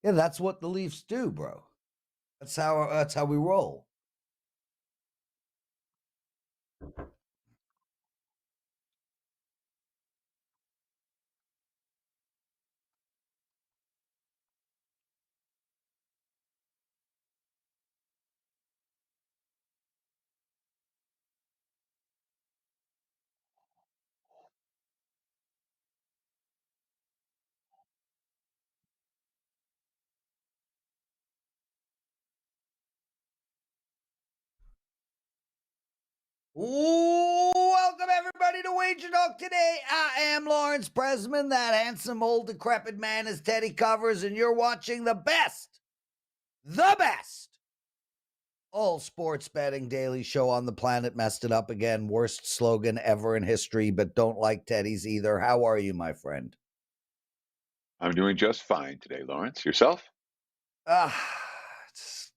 Yeah, that's what the Leafs do, bro. That's how we roll. Welcome everybody to WagerTalk Today. I am Lawrence Presman. That handsome old decrepit man is Teddy Covers, and you're watching the best all sports betting daily show on the planet. Messed it up again. Worst slogan ever in history, but don't like Teddy's either. How are you, my friend? I'm doing just fine today, Lawrence. Yourself? I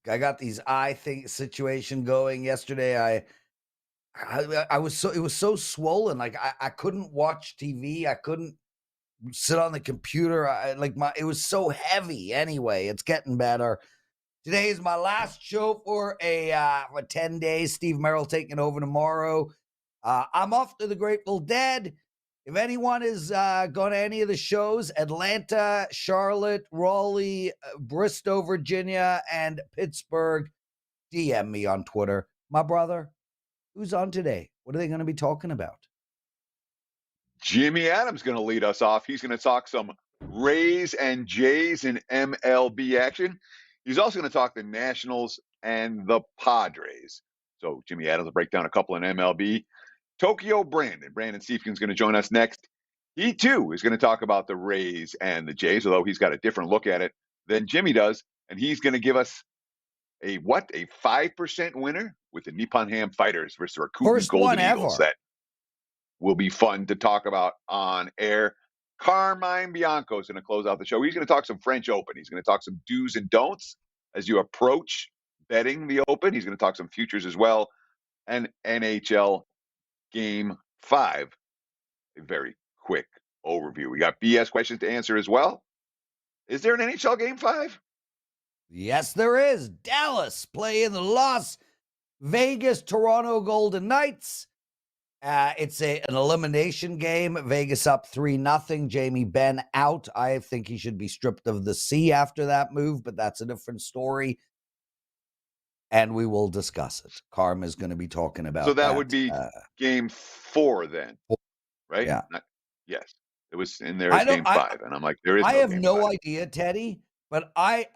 got these eye thing situation going yesterday. I was so, it was so swollen. Like I couldn't watch TV. I couldn't sit on the computer. It was so heavy. Anyway, it's getting better. Today is my last show for 10 days. Steve Merrill taking over tomorrow. I'm off to the Grateful Dead. If anyone is going to any of the shows, Atlanta, Charlotte, Raleigh, Bristow, Virginia, and Pittsburgh, DM me on Twitter. My brother, who's on today? What are they going to be talking about? Jimmy Adams going to lead us off. He's going to talk some Rays and Jays in MLB action. He's also going to talk the Nationals and the Padres. So Jimmy Adams will break down a couple in MLB. Toyko Brandon Stevens, going to join us next. He too is going to talk about the Rays and the Jays, although he's got a different look at it than Jimmy does. And he's going to give us a 5% winner with the Nippon Ham Fighters versus the Rakuten First one Golden Eagles. ever. That will be fun to talk about on air. Carmine Bianco is going to close out the show. He's going to talk some French Open. He's going to talk some do's and don'ts as you approach betting the Open. He's going to talk some futures as well. And NHL Game 5, a very quick overview. We got BS questions to answer as well. Is there an NHL Game 5? Yes, there is. Dallas playing the Las Vegas Toronto Golden Knights. It's an elimination game. Vegas up 3-0. Jamie Benn out. I think he should be stripped of the C after that move, but that's a different story. And we will discuss it. Carm is going to be talking about So that would be Game 4 then, right? Yeah. Yes. It was in there as Game 5, and I'm like, there is. I have Game no 5. idea, Teddy, but I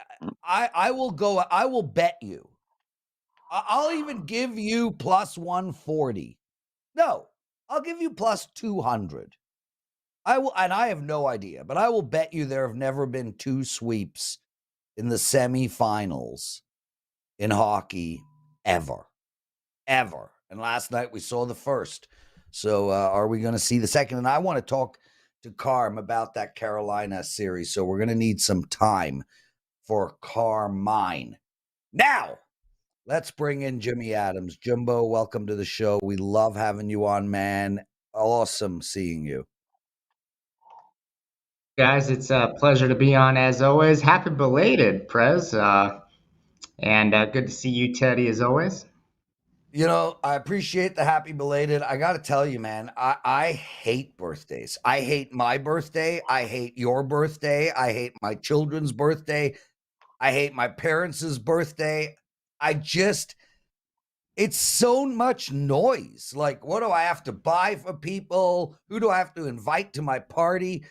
will go. I will bet you. I'll even give you plus 140. No, I'll give you plus 200. I will, and I have no idea, but I will bet you there have never been two sweeps in the semifinals in hockey ever. And last night we saw the first. So are we going to see the second? And I want to talk to Carm about that Carolina series. So we're going to need some time for Carmine. Now, let's bring in Jimmy Adams. Jimbo, welcome to the show. We love having you on, man. Awesome seeing you. Guys, it's a pleasure to be on as always. Happy belated, Prez. And good to see you, Teddy, as always. You know, I appreciate the happy belated. I got to tell you, man, I hate birthdays. I hate my birthday. I hate your birthday. I hate my children's birthday. I hate my parents' birthday. It's so much noise. Like, what do I have to buy for people? Who do I have to invite to my party?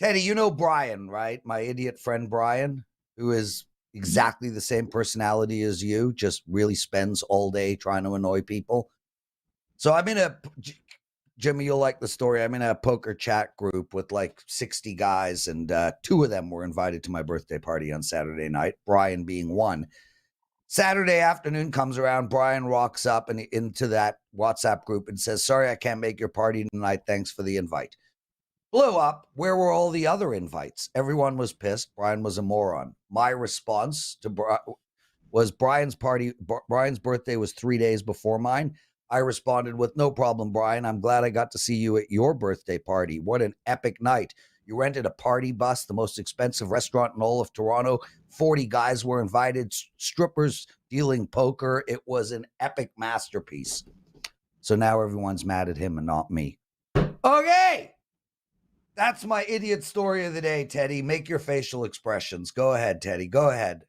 Teddy, you know Brian, right? My idiot friend Brian, who is exactly the same personality as you, just really spends all day trying to annoy people. So Jimmy, you'll like the story. I'm in a poker chat group with like 60 guys, and 2 of them were invited to my birthday party on Saturday night, Brian being one. Saturday afternoon comes around, Brian walks up and into that WhatsApp group and says, "Sorry, I can't make your party tonight. Thanks for the invite." Blew up. Where were all the other invites? Everyone was pissed. Brian was a moron. My response to was Brian's birthday was 3 days before mine. I responded with, "No problem, Brian. I'm glad I got to see you at your birthday party. What an epic night. You rented a party bus, the most expensive restaurant in all of Toronto. 40 guys were invited, strippers dealing poker. It was an epic masterpiece. So now everyone's mad at him and not me. Okay. That's my idiot story of the day, Teddy. Make your facial expressions. Go ahead, Teddy. Go ahead.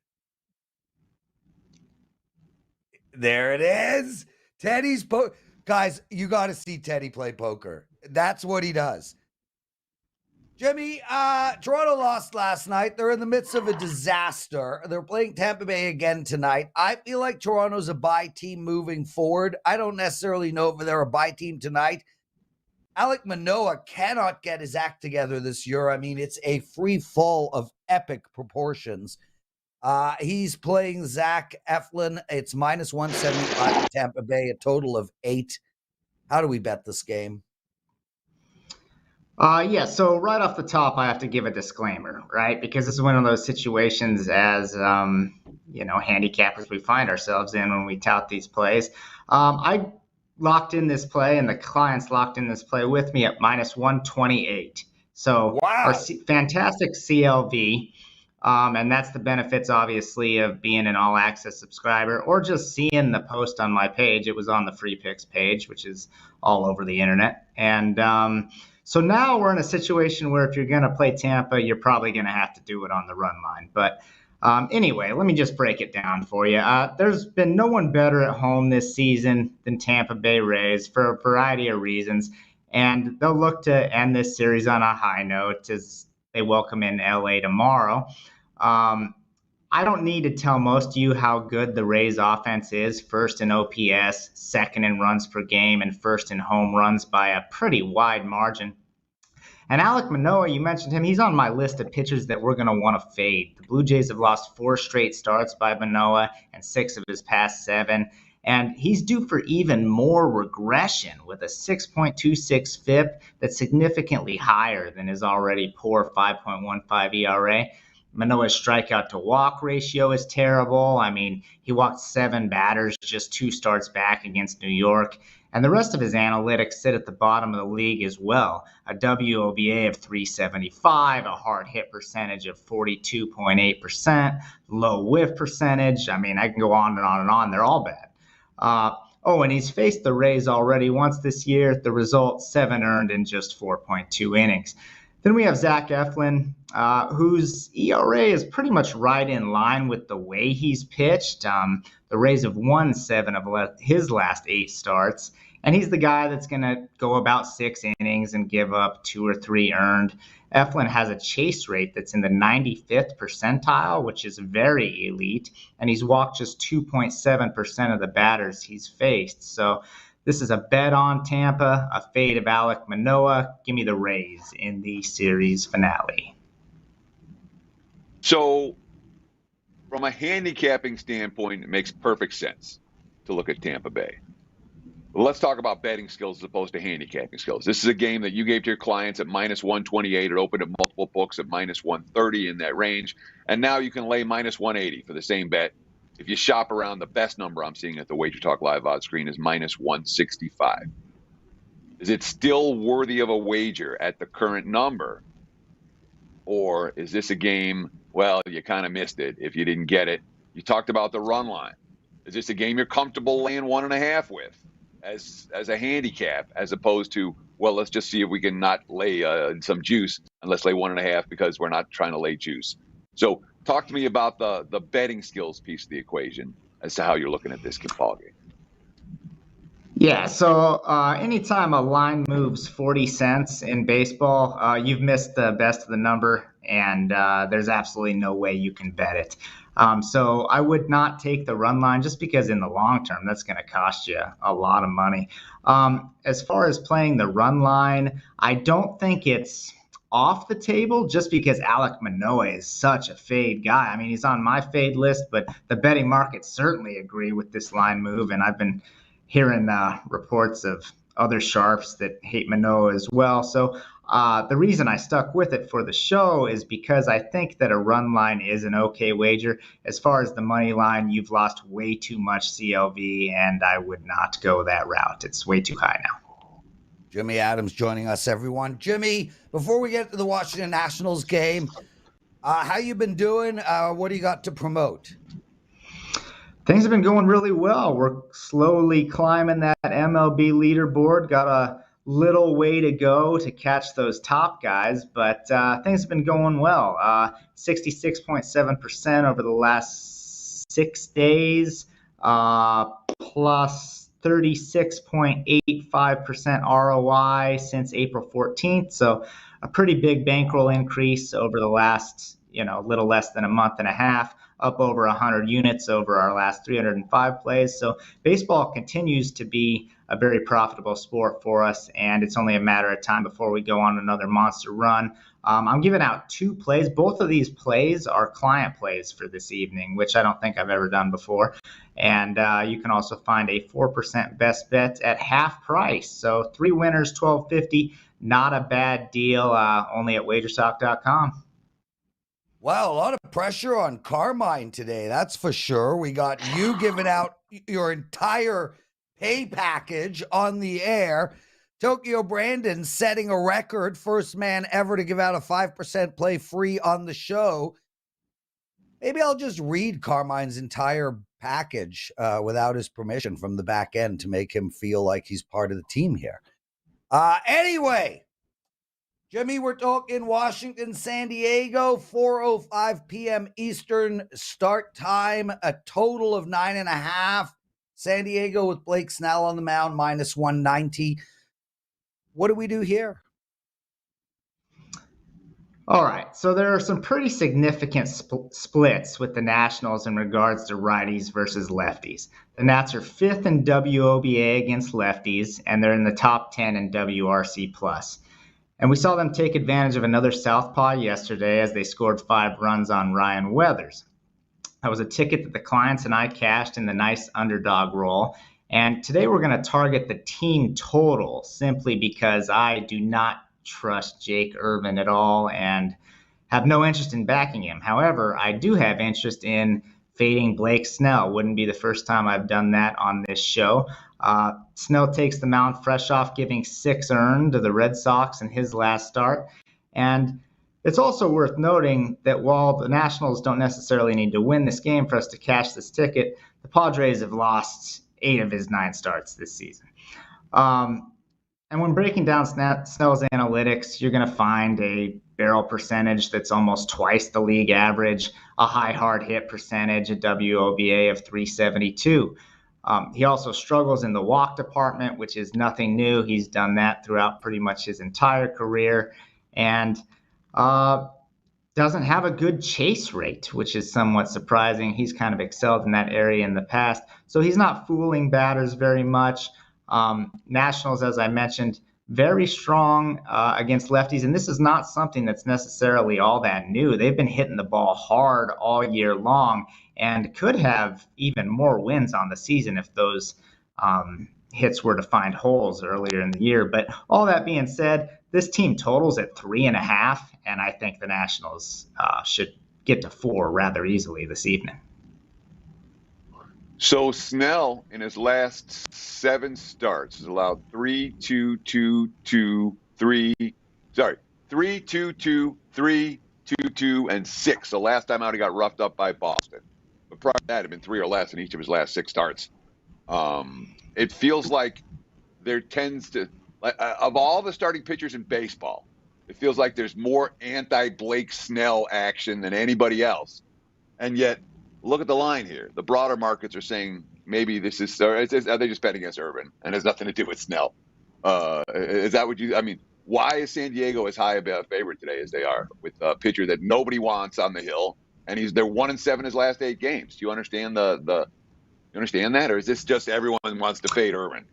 There it is. Teddy's guys, you got to see Teddy play poker. That's what he does. Jimmy, Toronto lost last night. They're in the midst of a disaster. They're playing Tampa Bay again tonight. I feel like Toronto's a buy team moving forward. I don't necessarily know if they're a buy team tonight. Alek Manoah cannot get his act together this year. I mean, it's a free fall of epic proportions. He's playing Zach Eflin. It's minus 175 Tampa Bay, a total of 8. How do we bet this game? Yeah, so right off the top, I have to give a disclaimer, right? Because this is one of those situations as, handicappers we find ourselves in when we tout these plays. I locked in this play, and the clients locked in this play with me at minus 128. So wow. Our fantastic CLV, and that's the benefits, obviously, of being an all-access subscriber or just seeing the post on my page. It was on the free picks page, which is all over the internet. And so now we're in a situation where if you're going to play Tampa, you're probably going to have to do it on the run line. But anyway, let me just break it down for you. There's been no one better at home this season than Tampa Bay Rays for a variety of reasons. And they'll look to end this series on a high note as they welcome in LA tomorrow. I don't need to tell most of you how good the Rays offense is, first in OPS, second in runs per game, and first in home runs by a pretty wide margin. And Alek Manoah, you mentioned him, he's on my list of pitchers that we're going to want to fade. The Blue Jays have lost 4 straight starts by Manoah and 6 of his past 7. And he's due for even more regression with a 6.26 FIP that's significantly higher than his already poor 5.15 ERA. Manoah's strikeout to walk ratio is terrible. I mean, he walked 7 batters just 2 starts back against New York. And the rest of his analytics sit at the bottom of the league as well. A WOBA of 375, a hard hit percentage of 42.8%, low whiff percentage. I mean, I can go on and on and on. They're all bad. And he's faced the Rays already once this year. The result, 7 earned in just 4.2 innings. Then we have Zach Eflin, whose ERA is pretty much right in line with the way he's pitched. The Rays have won 7 of his last 8 starts, and he's the guy that's going to go about 6 innings and give up 2 or 3 earned. Eflin has a chase rate that's in the 95th percentile, which is very elite, and he's walked just 2.7% of the batters he's faced. So this is a bet on Tampa, a fade of Alek Manoah. Give me the Rays in the series finale. So from a handicapping standpoint, it makes perfect sense to look at Tampa Bay. Well, let's talk about betting skills as opposed to handicapping skills. This is a game that you gave to your clients at minus 128. It opened at multiple books at minus 130 in that range. And now you can lay minus 180 for the same bet. If you shop around, the best number I'm seeing at the WagerTalk Live odds screen is minus 165. Is it still worthy of a wager at the current number? Or is this a game, well, you kind of missed it if you didn't get it? You talked about the run line. Is this a game you're comfortable laying 1.5 with as a handicap, as opposed to, well, let's just see if we can not lay some juice and let's lay 1.5 because we're not trying to lay juice. So talk to me about the betting skills piece of the equation as to how you're looking at this ball game. Yeah, so anytime a line moves 40 cents in baseball, you've missed the best of the number, and there's absolutely no way you can bet it. So I would not take the run line just because in the long term, that's going to cost you a lot of money. As far as playing the run line, I don't think it's off the table just because Alek Manoah is such a fade guy. I mean, he's on my fade list, but the betting markets certainly agree with this line move, and I've been hearing reports of other sharps that hate Manoah as well. So the reason I stuck with it for the show is because I think that a run line is an okay wager. As far as the money line, you've lost way too much CLV, and I would not go that route. It's way too high now. Jimmy Adams joining us, everyone. Jimmy, before we get to the Washington Nationals game, how you been doing? What do you got to promote? Things have been going really well. We're slowly climbing that MLB leaderboard. Got a little way to go to catch those top guys, but things have been going well. 66.7% over the last 6 days, plus 36.85% ROI since April 14th. So a pretty big bankroll increase over the last, little less than a month and a half, up over 100 units over our last 305 plays. So baseball continues to be a very profitable sport for us, and it's only a matter of time before we go on another monster run. I'm giving out 2 plays. Both of these plays are client plays for this evening, which I don't think I've ever done before. And you can also find a 4% best bet at half price. So 3 winners, $12.50. Not a bad deal, only at WagerTalk.com. Wow, a lot of pressure on Carmine today, that's for sure. We got you giving out your entire pay package on the air. Toyko Brandon setting a record, first man ever to give out a 5% play free on the show. Maybe I'll just read Carmine's entire package without his permission from the back end to make him feel like he's part of the team here. Anyway, Jimmy, we're talking Washington, San Diego, 4:05 p.m. Eastern start time, a total of 9.5. San Diego with Blake Snell on the mound, minus 190. What do we do here? All right, so there are some pretty significant splits with the Nationals in regards to righties versus lefties. The Nats are 5th in WOBA against lefties, and they're in the top 10 in WRC+. And we saw them take advantage of another southpaw yesterday as they scored 5 runs on Ryan Weathers. That was a ticket that the clients and I cashed in the nice underdog role. And today we're going to target the team total simply because I do not trust Jake Irvin at all and have no interest in backing him. However, I do have interest in fading Blake Snell. Wouldn't be the first time I've done that on this show. Snell takes the mound fresh off giving 6 earned to the Red Sox in his last start. And it's also worth noting that while the Nationals don't necessarily need to win this game for us to cash this ticket, the Padres have lost 8 of his 9 starts this season. And when breaking down Snell's analytics, you're going to find a barrel percentage that's almost twice the league average, a high hard hit percentage, a WOBA of 372. He also struggles in the walk department, which is nothing new. He's done that throughout pretty much his entire career, and doesn't have a good chase rate, which is somewhat surprising. He's kind of excelled in that area in the past, so he's not fooling batters very much. Nationals, as I mentioned, very strong against lefties, and this is not something that's necessarily all that new. They've been hitting the ball hard all year long and could have even more wins on the season if those hits were to find holes earlier in the year. But all that being said, this team totals at 3.5, and I think the Nationals should get to 4 rather easily this evening. So Snell, in his last 7 starts, has allowed 3, 2, 2, 2, 3, 3, 2, 2, 3, 2, 2, and 6. The last time out, he got roughed up by Boston. But prior to that, it had been 3 or less in each of his last 6 starts. It feels like there tends to, of all the starting pitchers in baseball, it feels like there's more anti-Blake Snell action than anybody else. And yet, look at the line here. The broader markets are saying maybe this is, are they just betting against Irvin and has nothing to do with Snell? Is that what you, I mean, why is San Diego as high a favorite today as they are with a pitcher that nobody wants on the hill? And they're 1-7 his last 8 games. Do you understand you understand that? Or is this just everyone wants to fade Irvin?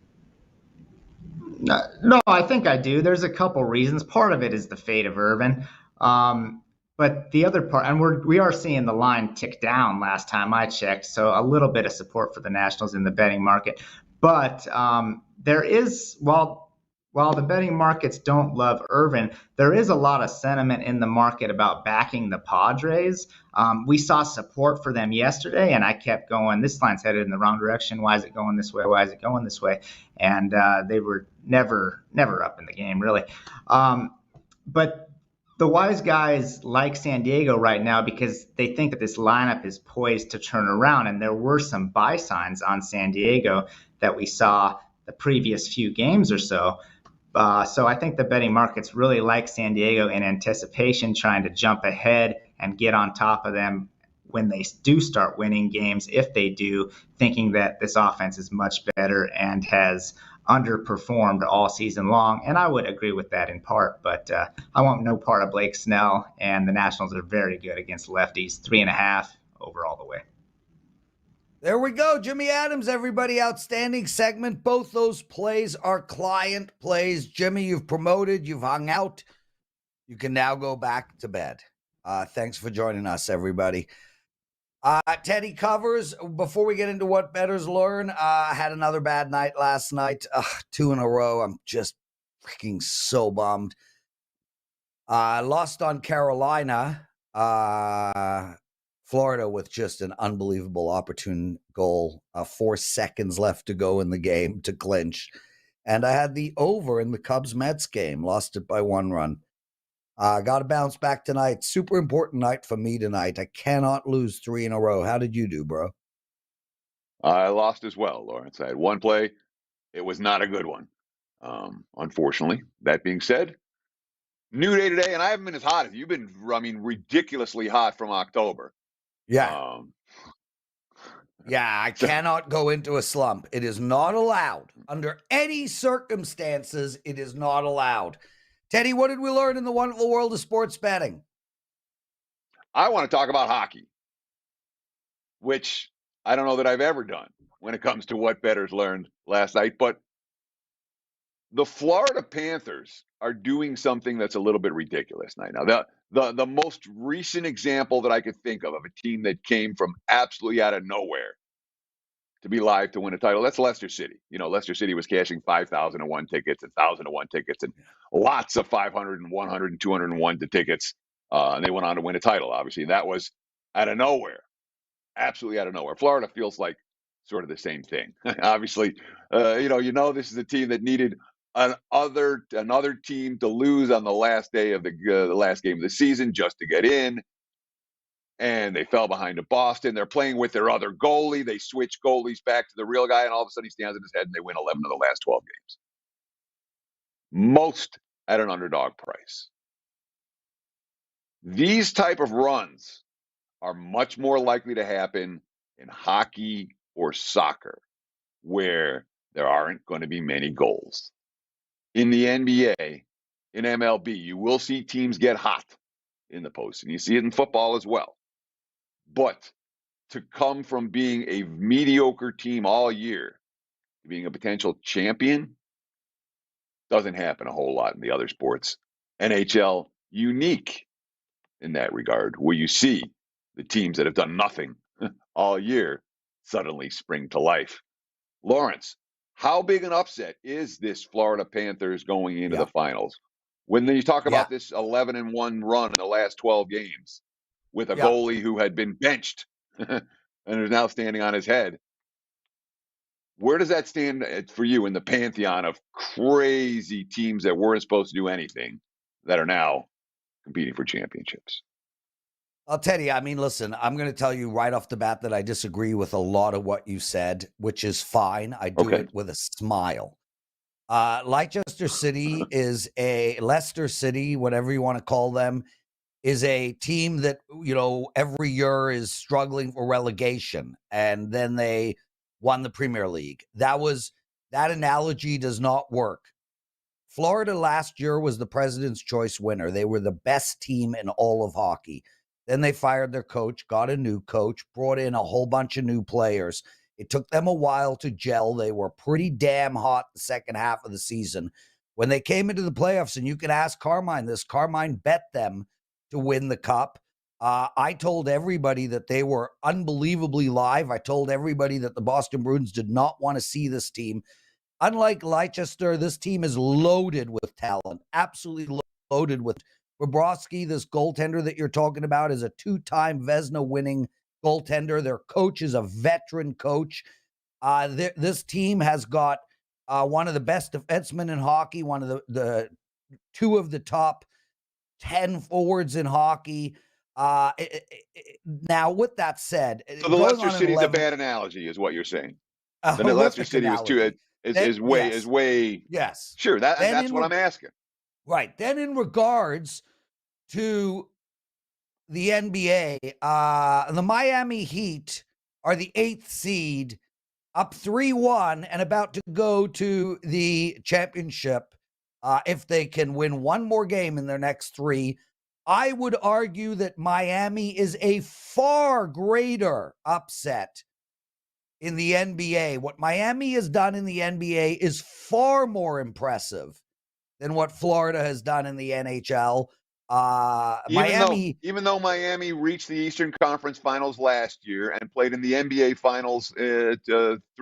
No, I think I do. There's a couple reasons. Part of it is the fate of Irvin. But the other part, and we are seeing the line tick down last time I checked, so a little bit of support for the Nationals in the betting market. But there is, while the betting markets don't love Irvin, there is a lot of sentiment in the market about backing the Padres. We saw support for them yesterday, and I kept going, this line's headed in the wrong direction. Why is it going this way? Why is it going this way? And they were never up in the game, really. But the wise guys like San Diego right now because they think that this lineup is poised to turn around. And there were some buy signs on San Diego that we saw the previous few games or so. So I think the betting markets really like San Diego in anticipation, trying to jump ahead and get on top of them when they do start winning games, if they do, thinking that this offense is much better and has underperformed all season long. And I would agree with that in part, but I want no part of Blake Snell, and the Nationals are very good against lefties, 3.5 over all the way. There we go. Jimmy Adams, everybody. Outstanding segment. Both those plays are client plays. Jimmy, you've promoted. You've hung out. You can now go back to bed. Thanks for joining us, everybody. Teddy covers. Before we get into what bettors learn, I had another bad night last night. 2 in a row. I'm just freaking so bummed. Lost on Carolina. Florida with just an unbelievable opportune goal. 4 seconds left to go in the game to clinch. And I had the over in the Cubs-Mets game. Lost it by 1 run. Got to bounce back tonight. Super important night for me tonight. I cannot lose 3 in a row. How did you do, bro? I lost as well, Lawrence. I had one play. It was not a good one, unfortunately. That being said, new day today, and I haven't been as hot as you've been. I mean, ridiculously hot from October. Yeah. I cannot go into a slump. It is not allowed. Under any circumstances, it is not allowed. Teddy, what did we learn in the wonderful world of sports betting? I want to talk about hockey, which I don't know that I've ever done when it comes to what bettors learned last night. But the Florida Panthers are doing something that's a little bit ridiculous right now. The most recent example that I could think of a team that came from absolutely out of nowhere to be live to win a title, that's Leicester City. You know, Leicester City was cashing 5,001 tickets and 1,001 tickets and lots of 500 and 100 and 201 tickets. And they went on to win a title, obviously. And that was out of nowhere, absolutely out of nowhere. Florida feels like sort of the same thing. Obviously, this is a team that needed another team to lose on the last day of the last game of the season just to get in. And they fell behind to Boston. They're playing with their other goalie. They switch goalies back to the real guy, and all of a sudden he stands on his head, and they win 11 of the last 12 games. Most at an underdog price. These type of runs are much more likely to happen in hockey or soccer, where there aren't going to be many goals. In the NBA, in MLB, you will see teams get hot in the post, and you see it in football as well. But to come from being a mediocre team all year to being a potential champion doesn't happen a whole lot in the other sports. NHL unique in that regard, where you see the teams that have done nothing all year suddenly spring to life. Lawrence, how big an upset is this Florida Panthers going into the finals? When you talk about this 11-1 run in the last 12 games with a goalie who had been benched and is now standing on his head, where does that stand for you in the pantheon of crazy teams that weren't supposed to do anything that are now competing for championships? I'll tell you, I mean, listen, I'm going to tell you right off the bat that I disagree with a lot of what you said, which is fine. I do it with a smile. Leicester City is Leicester City, whatever you want to call them, is a team that, every year is struggling for relegation, and then they won the Premier League. That analogy does not work. Florida last year was the President's Choice winner. They were the best team in all of hockey. Then they fired their coach, got a new coach, brought in a whole bunch of new players. It took them a while to gel. They were pretty damn hot the second half of the season. When they came into the playoffs, and you can ask Carmine this, Carmine bet them to win the cup. I told everybody that they were unbelievably live. I told everybody that the Boston Bruins did not want to see this team. Unlike Leicester, this team is loaded with talent, absolutely loaded with Bobrovsky. This goaltender that you're talking about is a 2-time Vezina winning goaltender. Their coach is a veteran coach. This team has got one of the best defensemen in hockey, one of the two of the top 10 forwards in hockey. Now, with that said, So the going Leicester on an City's a 11 bad analogy, is what you're saying. a The Leicester horrific City was too analogy. is Yes, way yes. sure that and Then that's in what I'm asking. right. Then in regards to the NBA, the Miami Heat are the 8th seed, up 3-1 and about to go to the championship if they can win one more game in their next 3. I would argue that Miami is a far greater upset in the NBA. What Miami has done in the NBA is far more impressive than what Florida has done in the NHL. Miami, Even though Miami reached the Eastern Conference Finals last year and played in the NBA Finals 3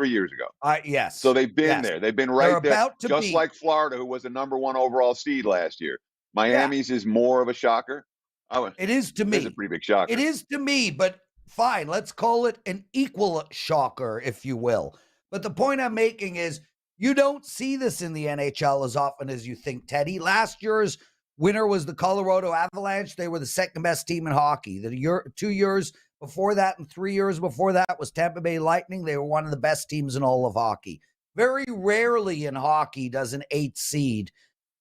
years ago. yes. So they've been yes. there. They've been They're right there, about to just be like Florida, who was the #1 overall seed last year. Miami's is more of a shocker. It is to It me. is a pretty big shocker. It is to me, but fine. Let's call it an equal shocker, if you will. But the point I'm making is you don't see this in the NHL as often as you think, Teddy. Last year's winner was the Colorado Avalanche. They were the second best team in hockey. 2 years before that and 3 years before that was Tampa Bay Lightning. They were one of the best teams in all of hockey. Very rarely in hockey does an 8 seed,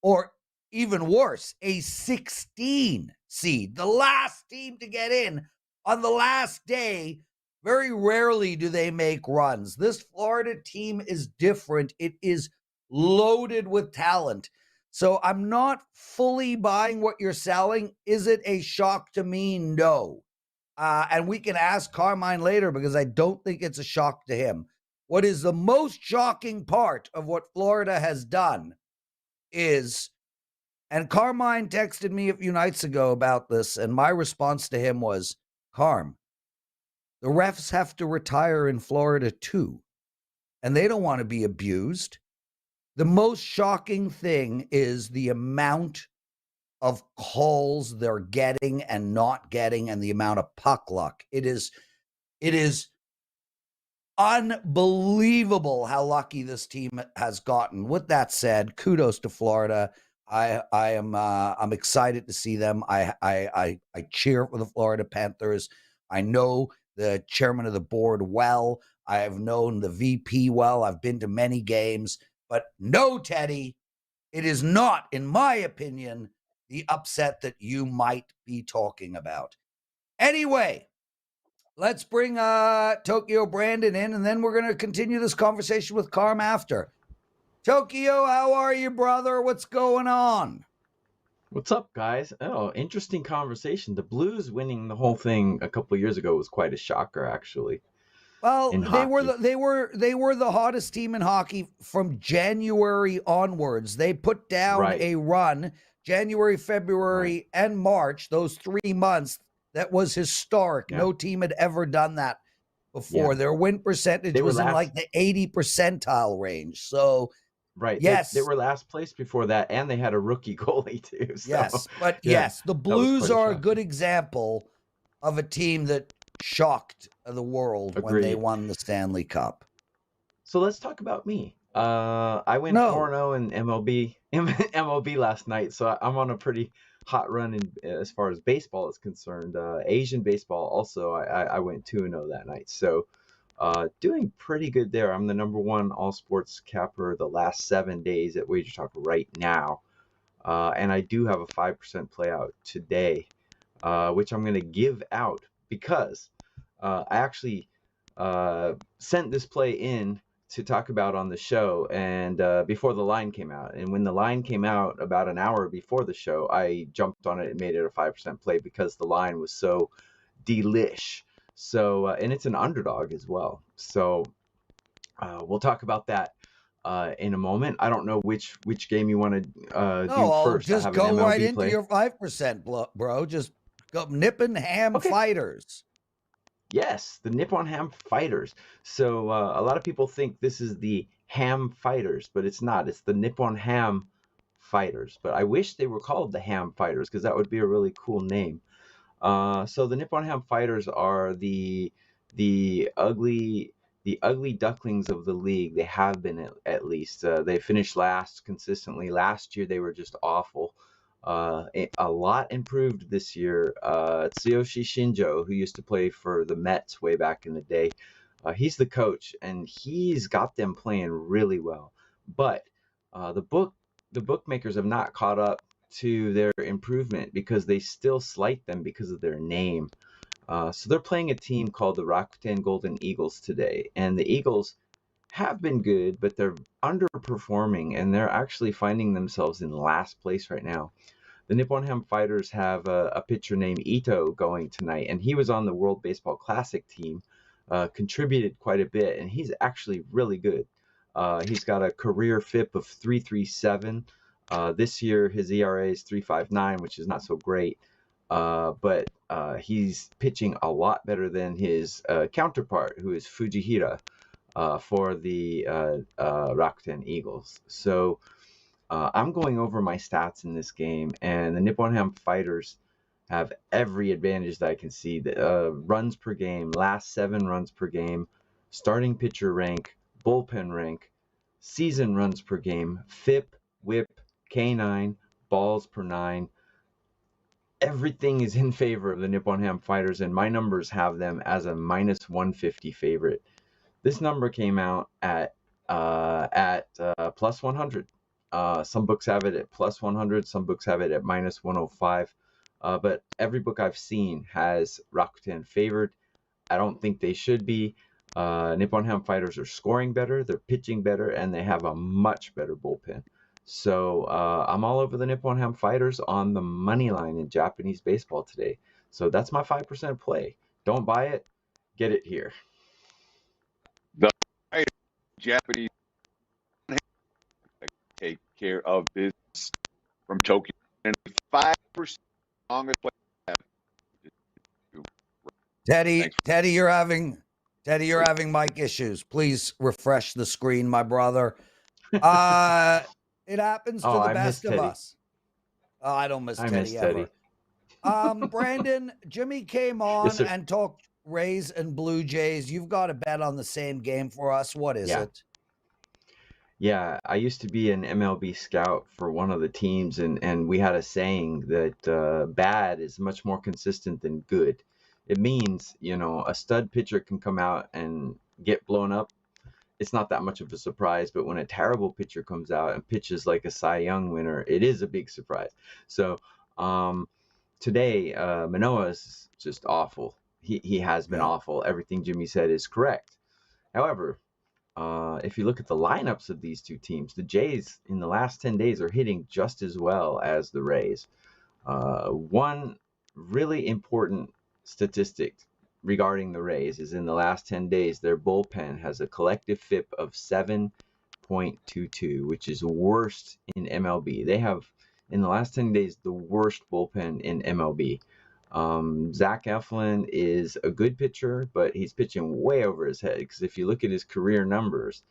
or even worse, a 16 seed, the last team to get in on the last day. Very rarely do they make runs. This Florida team is different. It is loaded with talent. So I'm not fully buying what you're selling. Is it a shock to me? No. And we can ask Carmine later because I don't think it's a shock to him. What is the most shocking part of what Florida has done is, and Carmine texted me a few nights ago about this, and my response to him was, Carm, the refs have to retire in Florida too, and they don't want to be abused. The most shocking thing is the amount of calls they're getting and not getting, and the amount of puck luck. It is unbelievable how lucky this team has gotten. With that said, kudos to Florida. I'm excited to see them. I cheer for the Florida Panthers. I know the chairman of the board well. I have known the VP well. I've been to many games, but no, Teddy, it is not, in my opinion, the upset that you might be talking about. Anyway, let's bring Toyko Brandon in, and then we're going to continue this conversation with Carm after. Toyko, how are you, brother? What's going on? What's up, guys? Oh, interesting conversation. The Blues winning the whole thing a couple of years ago was quite a shocker, actually. Well, they were the hottest team in hockey from January onwards. They put down a run January, February, and March, those 3 months. That was historic. Yeah. No team had ever done that before. Yeah. Their win percentage was in like the 80 percentile range. So, yes. They were last place before that, and they had a rookie goalie too. So, yes, but yes, the Blues are a good example of a team that shocked the world when they won the Stanley Cup. So let's talk about me. I went 4-0 in MLB last night, so I'm on a pretty hot run as far as baseball is concerned. Asian baseball also, I went 2-0 that night, so doing pretty good there. I'm the #1 all sports capper the last 7 days at WagerTalk right now, and I do have a 5% playout today, which I'm going to give out because I actually sent this play in to talk about on the show, and before the line came out. And when the line came out about an hour before the show, I jumped on it and made it a 5% play because the line was so delish. So, and it's an underdog as well. So we'll talk about that in a moment. I don't know which game you want to do first. Just go right into your 5%, bro. Just go Nippon Ham Fighters. Yes, the Nippon Ham Fighters. So a lot of people think this is the Ham Fighters, but it's not. It's the Nippon Ham Fighters. But I wish they were called the Ham Fighters because that would be a really cool name. So the Nippon Ham Fighters are the the ugly ducklings of the league. They have been at least. They finished last consistently. Last year they were just awful. A lot improved this year. Tsuyoshi Shinjo, who used to play for the Mets way back in the day, he's the coach, and he's got them playing really well. But the bookmakers have not caught up to their improvement because they still slight them because of their name. So they're playing a team called the Rakuten Golden Eagles today, and the Eagles have been good, but they're underperforming, and they're actually finding themselves in last place right now. The Nippon Ham Fighters have a pitcher named Ito going tonight, and he was on the World Baseball Classic team, contributed quite a bit, and he's actually really good. He's got a career FIP of 3.37. This year, his ERA is 3.59, which is not so great, but he's pitching a lot better than his counterpart, who is Fujihira, for the Rakuten Eagles. So I'm going over my stats in this game, and the Nippon Ham Fighters have every advantage that I can see. The runs per game, last 7 runs per game, starting pitcher rank, bullpen rank, season runs per game, FIP, WHIP, K9, balls per 9. Everything is in favor of the Nippon Ham Fighters, and my numbers have them as a minus 150 favorite. This number came out at plus 100. Some books have it at plus 100. Some books have it at minus 105. But every book I've seen has Rakuten favored. I don't think they should be. Nippon Ham Fighters are scoring better, they're pitching better, and they have a much better bullpen. So I'm all over the Nippon Ham Fighters on the money line in Japanese baseball today. So that's my 5% play. Don't buy it, get it here. The Japanese take care of business from Tokyo, and 5% longest play. Teddy, you're having mic issues. Please refresh the screen, my brother. It happens to the best of us. Oh, I don't miss Teddy ever. Brandon, Jimmy came on and talked Rays and Blue Jays. You've got a bet on the same game for us. What is it? Yeah, I used to be an MLB scout for one of the teams, and we had a saying that bad is much more consistent than good. It means, a stud pitcher can come out and get blown up. It's not that much of a surprise, but when a terrible pitcher comes out and pitches like a Cy Young winner, it is a big surprise. So today, Manoah is just awful. He has been awful. Everything Jimmy said is correct. However, if you look at the lineups of these two teams, the Jays in the last 10 days are hitting just as well as the Rays. One really important statistic regarding the Rays is in the last 10 days, their bullpen has a collective FIP of 7.22, which is worst in MLB. They have, in the last 10 days, the worst bullpen in MLB. Zach Eflin is a good pitcher, but he's pitching way over his head, because if you look at his career numbers,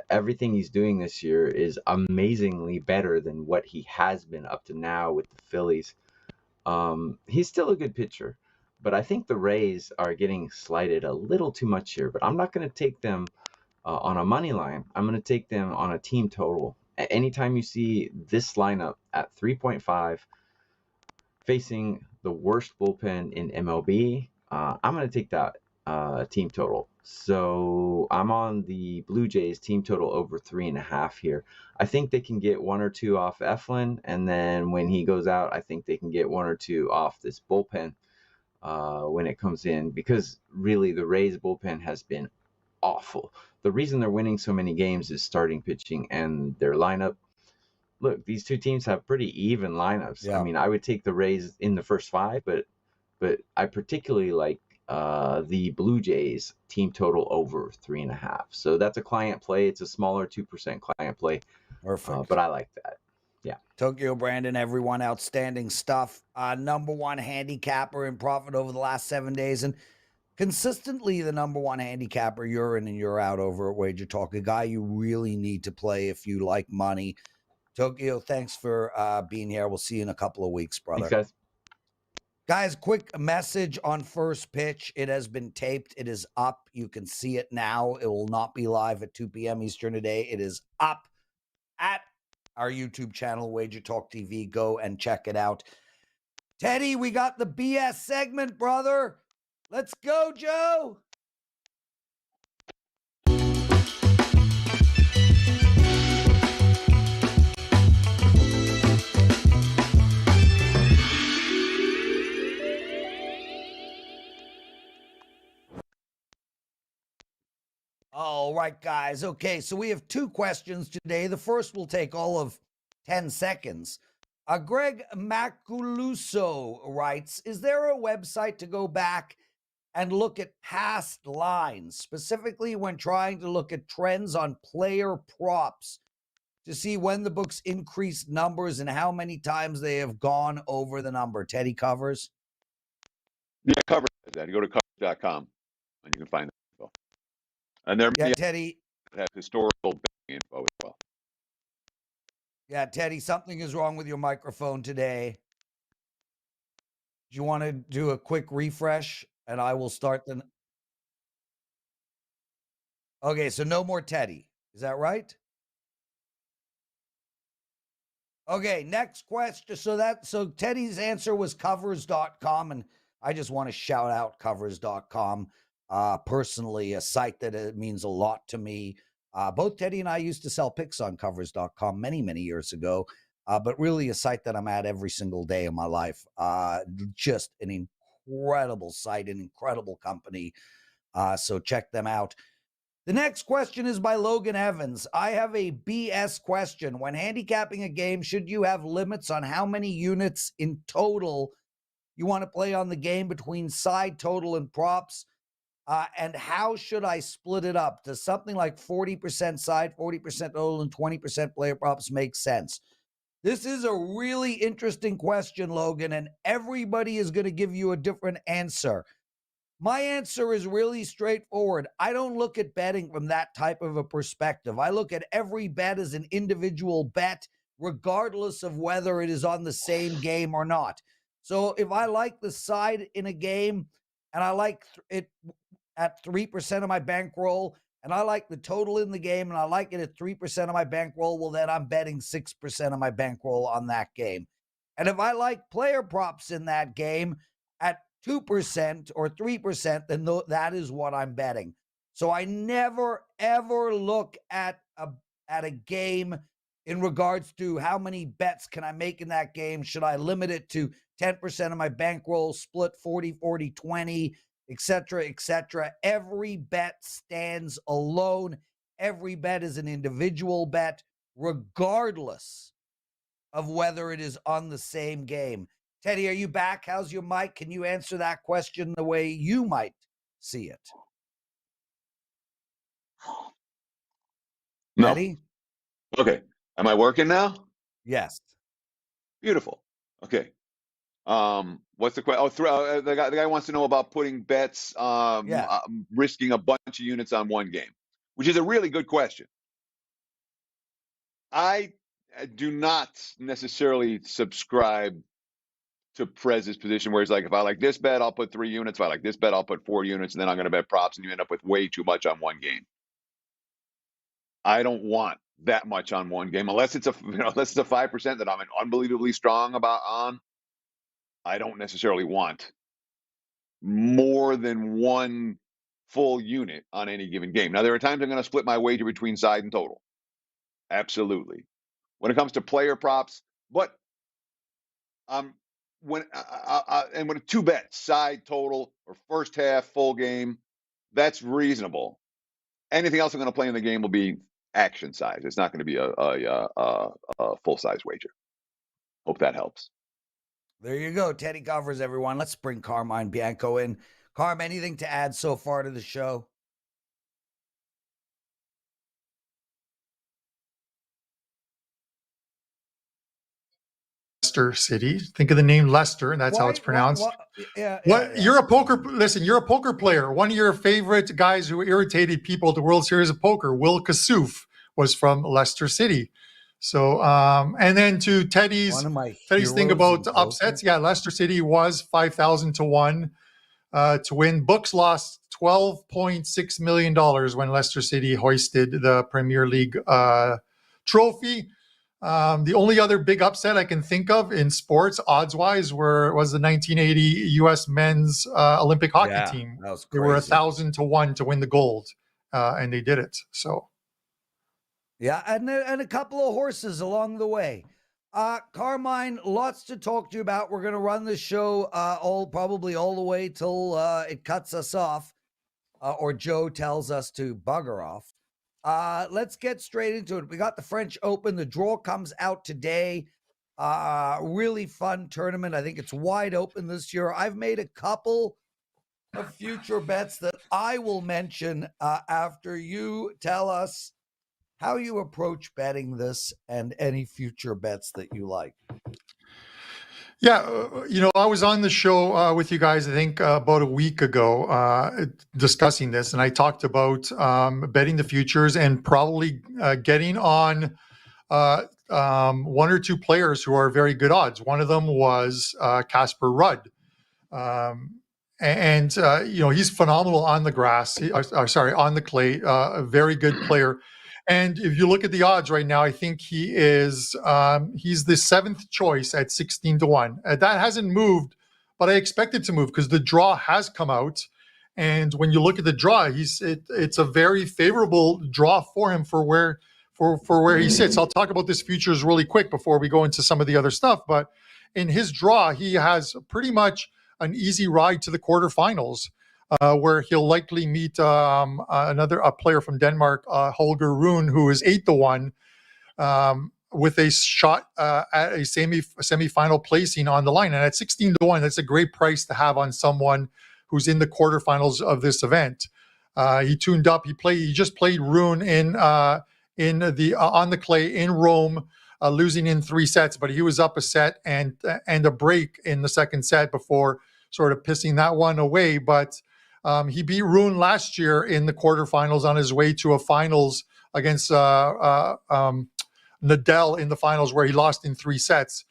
everything he's doing this year is amazingly better than what he has been up to now with the Phillies. He's still a good pitcher, but I think the Rays are getting slighted a little too much here. But I'm not going to take them on a money line. I'm going to take them on a team total. Anytime you see this lineup at 3.5 facing the worst bullpen in MLB, I'm going to take that team total. So I'm on the Blue Jays team total over 3.5 here. I think they can get 1 or 2 off Eflin, and then when he goes out, I think they can get 1 or 2 off this bullpen when it comes in, because really the Rays bullpen has been awful. The reason they're winning so many games is starting pitching and their lineup. Look, these two teams have pretty even lineups. Yeah. I mean, I would take the Rays in the first 5, but I particularly like the Blue Jays team total over 3.5. So that's a client play. It's a smaller 2% client play. Perfect. But I like that. Yeah. Toyko Brandon, everyone, outstanding stuff. Number 1 handicapper in profit over the last 7 days, and consistently the number 1 handicapper year in and year out over at WagerTalk. A guy you really need to play if you like money. Toyko, thanks for being here. We'll see you in a couple of weeks, brother. Thanks, guys. Guys, quick message on First Pitch. It has been taped. It is up. You can see it now. It will not be live at 2 p.m. Eastern today. It is up at our YouTube channel, WagerTalk TV. Go and check it out. Teddy, we got the BS segment, brother. Let's go, Joe. All right, guys. Okay, so we have two questions today. The first will take all of 10 seconds. Greg Maculuso writes, is there a website to go back and look at past lines, specifically when trying to look at trends on player props to see when the books increased numbers and how many times they have gone over the number? Teddy covers? Yeah, cover that. You go to cover.com and you can find that info. And there may Teddy have historical betting info as well. Yeah, Teddy, something is wrong with your microphone today. Do you want to do a quick refresh and I will start the... Okay, so no more Teddy. Is that right? Okay, next question. So Teddy's answer was covers.com, and I just want to shout out covers.com. Personally, a site that means a lot to me. Both Teddy and I used to sell picks on covers.com many, many years ago, but really a site that I'm at every single day of my life. Just an incredible site, an incredible company. So check them out. The next question is by Logan Evans. I have a BS question. When handicapping a game, should you have limits on how many units in total you want to play on the game between side total and props? And how should I split it up? Does something like 40% side, 40% total, and 20% player props make sense? This is a really interesting question, Logan, and everybody is going to give you a different answer. My answer is really straightforward. I don't look at betting from that type of a perspective. I look at every bet as an individual bet, regardless of whether it is on the same game or not. So if I like the side in a game and I like it at 3% of my bankroll, and I like the total in the game and I like it at 3% of my bankroll, well, then I'm betting 6% of my bankroll on that game. And if I like player props in that game at 2% or 3%, then that is what I'm betting. So I never, ever look at a game in regards to how many bets can I make in that game. Should I limit it to 10% of my bankroll, split 40, 40, 20, etc., etc. Every bet stands alone. Every bet is an individual bet, regardless of whether it is on the same game. Teddy, are you back? How's your mic? Can you answer that question the way you might see it? No. Teddy? Okay. Am I working now? Yes. Beautiful. Okay. What's the question? Oh, the guy wants to know about putting bets, risking a bunch of units on one game, which is a really good question. I do not necessarily subscribe to Prez's position where he's like, if I like this bet, I'll put 3 units. If I like this bet, I'll put 4 units, and then I'm going to bet props, and you end up with way too much on one game. I don't want that much on one game unless it's a 5% that I'm unbelievably strong on. I don't necessarily want more than one full unit on any given game. Now, there are times I'm going to split my wager between side and total. Absolutely. When it comes to player props, but when 2 bets, side, total, or first half, full game, that's reasonable. Anything else I'm going to play in the game will be action size. It's not going to be a full size wager. Hope that helps. There you go. Teddy covers, everyone. Let's bring Carmine Bianco in. Carm, anything to add so far to the show? Leicester City. Think of the name Leicester, and that's how it's pronounced. Yeah. You're a poker player. One of your favorite guys who irritated people at the World Series of Poker, Will Kassouf, was from Leicester City. So, and then to Teddy's One of my thing heroes about in upsets, poker. yeah, Leicester City was 5,000 to 1 to win. Books lost $12.6 million when Leicester City hoisted the Premier League trophy. The only other big upset I can think of in sports, odds-wise, was the 1980 U.S. men's Olympic hockey team. That was They were crazy. 1,000 to 1 to win the gold, and they did it. So, yeah, and a couple of horses along the way. Carmine, lots to talk to you about. We're going to run the show probably all the way till it cuts us off, or Joe tells us to bugger off. Let's get straight into it. We got the French Open. The draw comes out today. Really fun tournament. I think it's wide open this year. I've made a couple of future bets that I will mention after you tell us how you approach betting this and any future bets that you like. yeah, I was on the show with you guys, I think about a week ago, discussing this, and I talked about betting the futures and probably getting on one or two players who are very good odds. One of them was Casper Rudd. He's phenomenal on the grass. On the clay, a very good player. And if you look at the odds right now, I think he is he's the seventh choice at 16 to 1. That hasn't moved, but I expect it to move because the draw has come out. And when you look at the draw, it's a very favorable draw for him for where he sits. I'll talk about this futures really quick before we go into some of the other stuff. But in his draw, he has pretty much an easy ride to the quarterfinals, where he'll likely meet a player from Denmark, Holger Rune, who is 8 to 1, with a shot at a semifinal placing on the line. And at 16 to 1, that's a great price to have on someone who's in the quarterfinals of this event. He tuned up. He just played Rune in on the clay in Rome, losing in 3 sets, but he was up a set and a break in the second set before sort of pissing that one away. But he beat Rune last year in the quarterfinals on his way to a finals against Nadal in the finals, where he lost in 3 sets.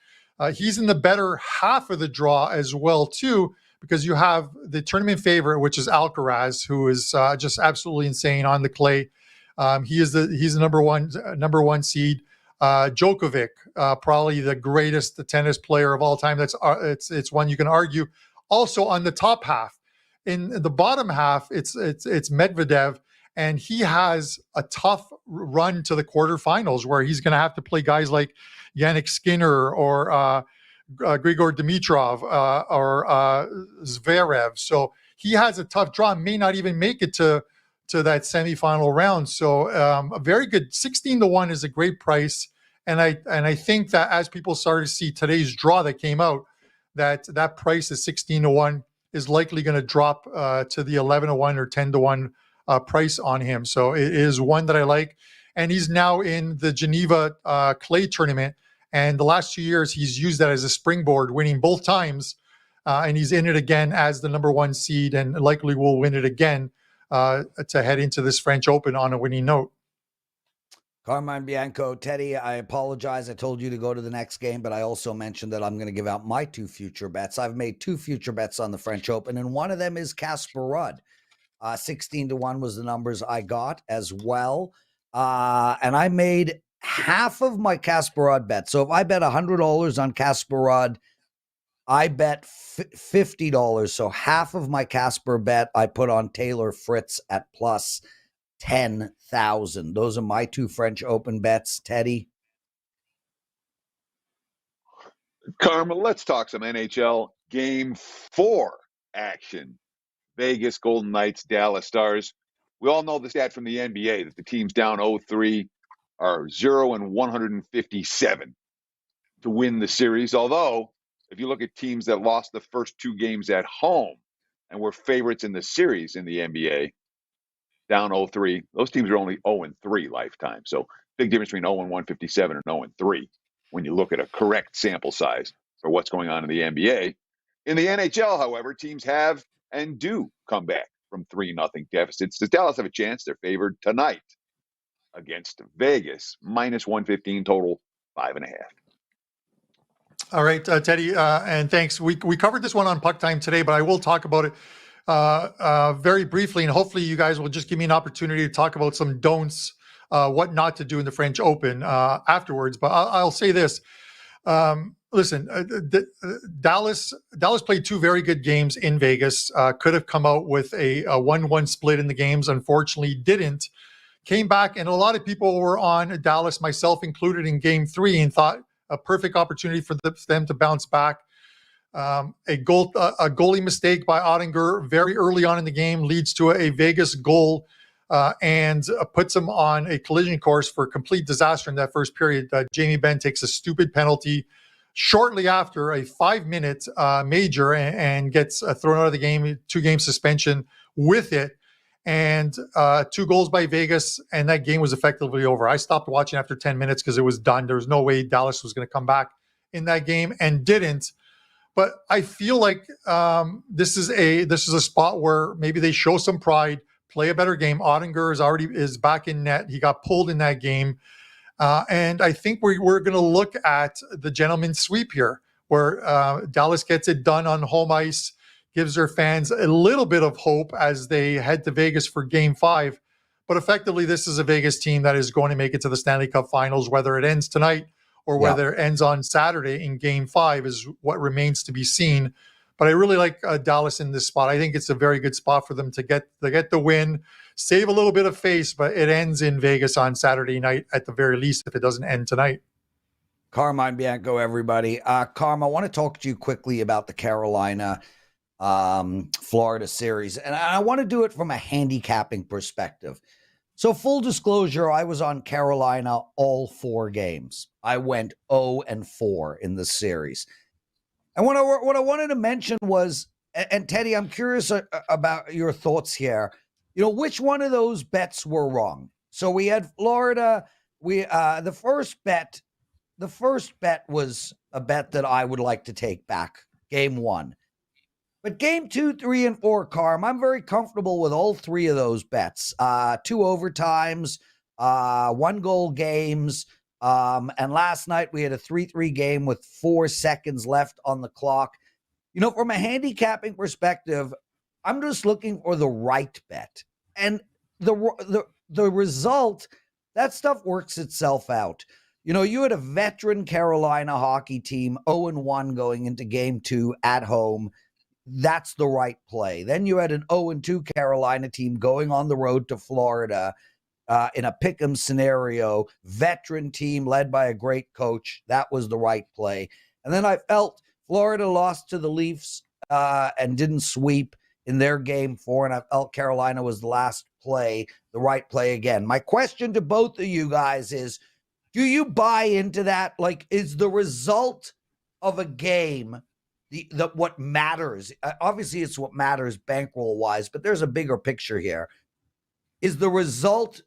He's in the better half of the draw as well, too, because you have the tournament favorite, which is Alcaraz, who is just absolutely insane on the clay. He's the number one seed. Djokovic, probably the greatest tennis player of all time. It's one you can argue. Also on the top half, in the bottom half, it's Medvedev, and he has a tough run to the quarterfinals where he's going to have to play guys like Yannick Skinner or Grigor Dimitrov or Zverev. So he has a tough draw. May not even make it to that semifinal round. So a very good 16 to 1 is a great price. And I think that as people started to see today's draw that came out, that price is 16 to 1 is likely going to drop to the 11 to 1 or 10 to 1 price on him. So it is one that I like. And he's now in the Geneva clay tournament. And the last 2 years, he's used that as a springboard, winning both times. And he's in it again as the number 1 seed, and likely will win it again to head into this French Open on a winning note. Carmine Bianco, Teddy, I apologize. I told you to go to the next game, but I also mentioned that I'm going to give out my 2 future bets. I've made 2 future bets on the French Open, and one of them is Casper Rudd. 16 to 1 was the numbers I got as well. And I made half of my Casper Rudd bet. So if I bet $100 on Casper Rudd, I bet $50. So half of my Casper bet I put on Taylor Fritz at plus 10,000. Those are my 2 French Open bets. Teddy? Carmine, let's talk some NHL Game 4 action. Vegas Golden Knights, Dallas Stars. We all know the stat from the NBA that the teams down 0-3 are 0-157 to win the series. Although, if you look at teams that lost the first 2 games at home and were favorites in the series in the NBA, down 0-3, those teams are only 0-3 lifetime. So big difference between 0-157 and 0-3 when you look at a correct sample size for what's going on in the NBA. In the NHL, however, teams have and do come back from 3-0 deficits. Does Dallas have a chance? They're favored tonight against Vegas, -115 total, 5.5. All right, Teddy, and thanks. We covered this one on Puck Time today, but I will talk about it very briefly, and hopefully you guys will just give me an opportunity to talk about some don'ts, what not to do in the French Open afterwards. But I'll say this. Listen, Dallas played two very good games in Vegas, could have come out with a 1-1 split in the games, unfortunately didn't. Came back, and a lot of people were on Dallas, myself included, in game 3, and thought a perfect opportunity for them to bounce back. A goalie mistake by Ottinger very early on in the game leads to a Vegas goal and puts them on a collision course for complete disaster in that first period. Jamie Benn takes a stupid penalty shortly after a 5-minute major and gets thrown out of the game, 2-game suspension with it. And 2 goals by Vegas, and that game was effectively over. I stopped watching after 10 minutes because it was done. There was no way Dallas was going to come back in that game, and didn't. But I feel like this is a spot where maybe they show some pride, play a better game. Ottinger is back in net. He got pulled in that game, and I think we're going to look at the gentleman's sweep here, where Dallas gets it done on home ice. Gives their fans a little bit of hope as they head to Vegas for Game 5. But effectively, this is a Vegas team that is going to make it to the Stanley Cup Finals. Whether it ends tonight or whether it ends on Saturday in Game 5 is what remains to be seen. But I really like Dallas in this spot. I think it's a very good spot for them to get the win, save a little bit of face, but it ends in Vegas on Saturday night at the very least if it doesn't end tonight. Carmine Bianco, everybody. Carm, I want to talk to you quickly about the Carolina Florida series, and I want to do it from a handicapping perspective. So full disclosure, I was on Carolina all 4 games. I went 0-4 in the series. And what I wanted to mention was, and Teddy, I'm curious about your thoughts here. You know, which one of those bets were wrong? So we had Florida. The first bet was a bet that I would like to take back, game 1. But game 2, 3, and 4, Carm, I'm very comfortable with all 3 of those bets. 2 overtimes, 1-goal games, and last night we had a 3-3 game with 4 seconds left on the clock. You know, from a handicapping perspective, I'm just looking for the right bet. And the result, that stuff works itself out. You know, you had a veteran Carolina hockey team, 0-1 going into game 2 at home. That's the right play. Then you had an 0-2 Carolina team going on the road to Florida in a pick'em scenario, veteran team led by a great coach. That was the right play. And then I felt Florida lost to the Leafs and didn't sweep in their game 4, and I felt Carolina was the last play, the right play again. My question to both of you guys is, do you buy into that? Like, is the result of a game the what matters? Obviously, it's what matters bankroll wise, but there's a bigger picture here. Is the result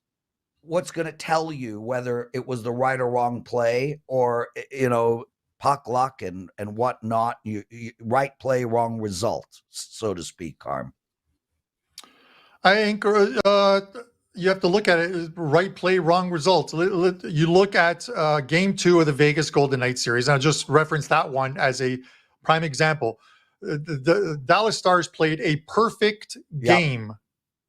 what's going to tell you whether it was the right or wrong play, or, you know, puck luck and whatnot? You right play, wrong result, so to speak, Carm. I think you have to look at it as right play, wrong result. You look at game 2 of the Vegas Golden Knights series, and I'll just reference that one as a prime example. The Dallas Stars played a perfect game,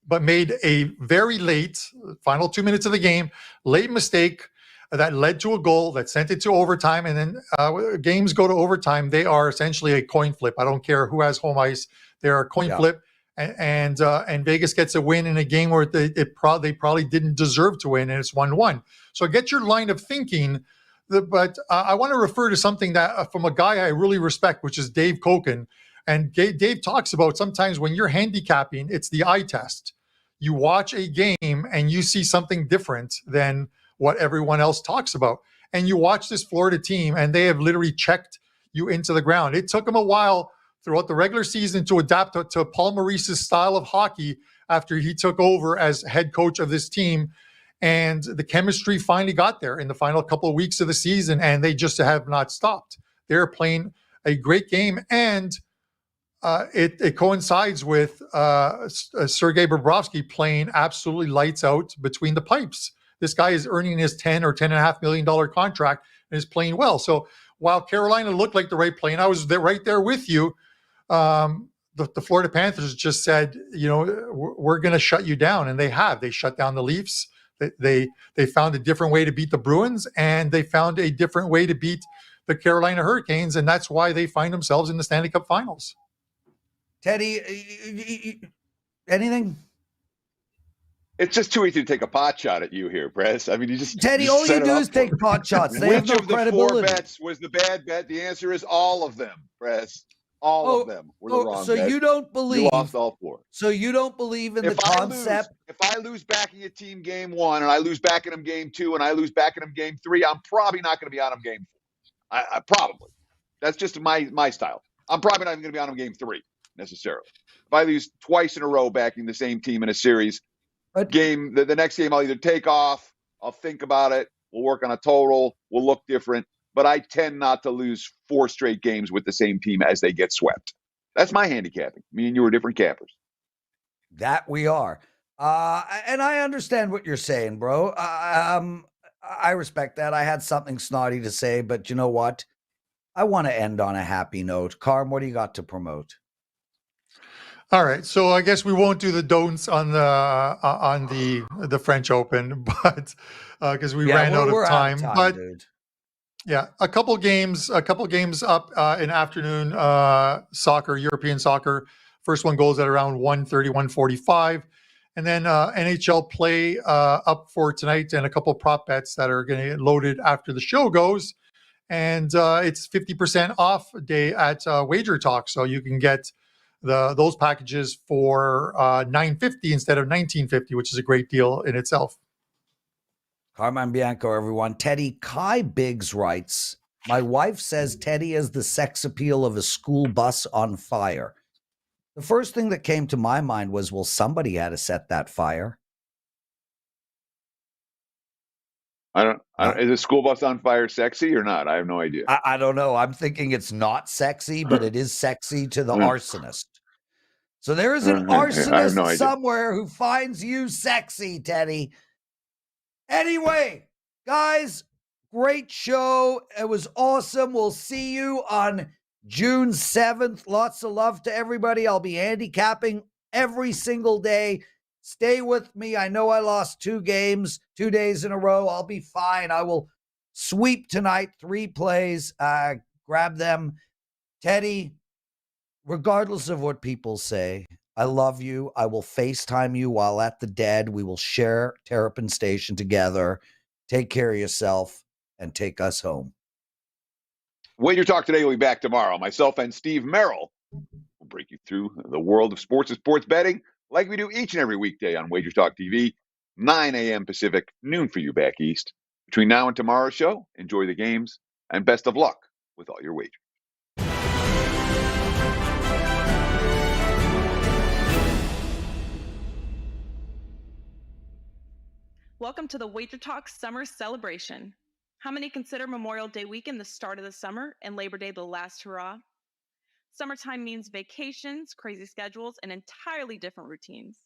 but made a very late, final 2 minutes of the game, late mistake that led to a goal that sent it to overtime. And then games go to overtime. They are essentially a coin flip. I don't care who has home ice. They're a coin flip. And Vegas gets a win in a game where they probably didn't deserve to win, and it's 1-1. So get your line of thinking. But I want to refer to something that from a guy I really respect, which is Dave Koken. And Dave talks about sometimes when you're handicapping, it's the eye test. You watch a game and you see something different than what everyone else talks about. And you watch this Florida team, and they have literally checked you into the ground. It took them a while throughout the regular season to adapt to Paul Maurice's style of hockey after he took over as head coach of this team. And the chemistry finally got there in the final couple of weeks of the season, and they just have not stopped. They're playing a great game, and it coincides with Sergei Bobrovsky playing absolutely lights out between the pipes. This guy is earning his $10 or $10.5 million contract and is playing well. So while Carolina looked like the right play, and I was right there with you, the Florida Panthers just said, we're going to shut you down, and they have. They shut down the Leafs. They found a different way to beat the Bruins, and they found a different way to beat the Carolina Hurricanes, and that's why they find themselves in the Stanley Cup Finals. Teddy, anything? It's just too easy to take a pot shot at you here, Prez. I mean, you just Teddy, all you do is take pot shots. They have no credibility. Which of the 4 bets was the bad bet? The answer is all of them, Prez. All of them were the wrong so bet. You don't believe? You lost all 4. So you don't believe in the concept? If I lose backing a team game 1, and I lose backing them game 2, and I lose backing them game 3, I'm probably not going to be on them game 4. I probably. That's just my style. I'm probably not even going to be on them game 3 necessarily. If I lose twice in a row backing the same team in a series, the next game I'll either take off, I'll think about it, we'll work on a total, we'll look different. But I tend not to lose 4 straight games with the same team as they get swept. That's my handicapping. Me and you are different cappers. That we are. And I understand what you're saying, bro. I respect that. I had something snotty to say, but you know what? I want to end on a happy note. Carm, what do you got to promote? All right, so I guess we won't do the don'ts on the French Open, but because we ran out of time. But dude. Yeah, a couple games up in afternoon soccer, European soccer. First one goes at around 1:30, 1:45. And then NHL play up for tonight, and a couple prop bets that are going to get loaded after the show goes. And it's 50% off day at WagerTalk, so you can get those packages for $9.50 instead of $19.50, which is a great deal in itself. Carmine Bianco, everyone. Teddy Kai Biggs writes, my wife says Teddy is the sex appeal of a school bus on fire. The first thing that came to my mind was, well, somebody had to set that fire. Is a school bus on fire sexy or not? I have no idea. I don't know. I'm thinking it's not sexy, but it is sexy to the arsonist. So there is an arsonist somewhere who finds you sexy, Teddy. Anyway, guys, great show. It was awesome. We'll see you on June 7th. Lots of love to everybody. I'll be handicapping every single day. Stay with me. I know I lost 2 games, 2 days in a row. I'll be fine. I will sweep tonight, 3 plays. Grab them. Teddy, regardless of what people say, I love you. I will FaceTime you while at the Dead. We will share Terrapin Station together. Take care of yourself and take us home. WagerTalk Today will be back tomorrow. Myself and Steve Merrill will break you through the world of sports and sports betting like we do each and every weekday on WagerTalk TV, 9 a.m. Pacific, noon for you back east. Between now and tomorrow's show, enjoy the games and best of luck with all your wagers. Welcome to the WagerTalk Summer Celebration. How many consider Memorial Day weekend the start of the summer and Labor Day the last hurrah? Summertime means vacations, crazy schedules, and entirely different routines.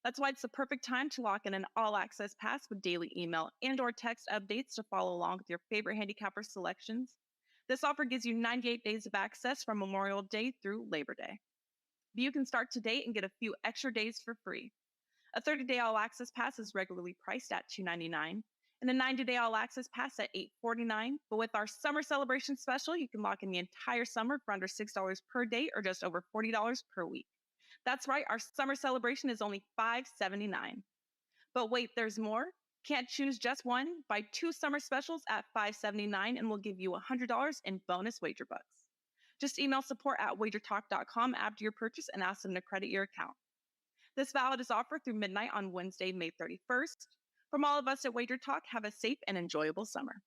That's why it's the perfect time to lock in an all-access pass with daily email and/or text updates to follow along with your favorite handicapper selections. This offer gives you 98 days of access from Memorial Day through Labor Day. But you can start today and get a few extra days for free. A 30-day all-access pass is regularly priced at $2.99, and a 90-day all-access pass at $8.49. But with our summer celebration special, you can lock in the entire summer for under $6 per day or just over $40 per week. That's right, our summer celebration is only $5.79. But wait, there's more. Can't choose just one? Buy 2 summer specials at $5.79 and we'll give you $100 in bonus wager bucks. Just email support@wagertalk.com after your purchase and ask them to credit your account. This valid is offered through midnight on Wednesday, May 31st. From all of us at WagerTalk, have a safe and enjoyable summer.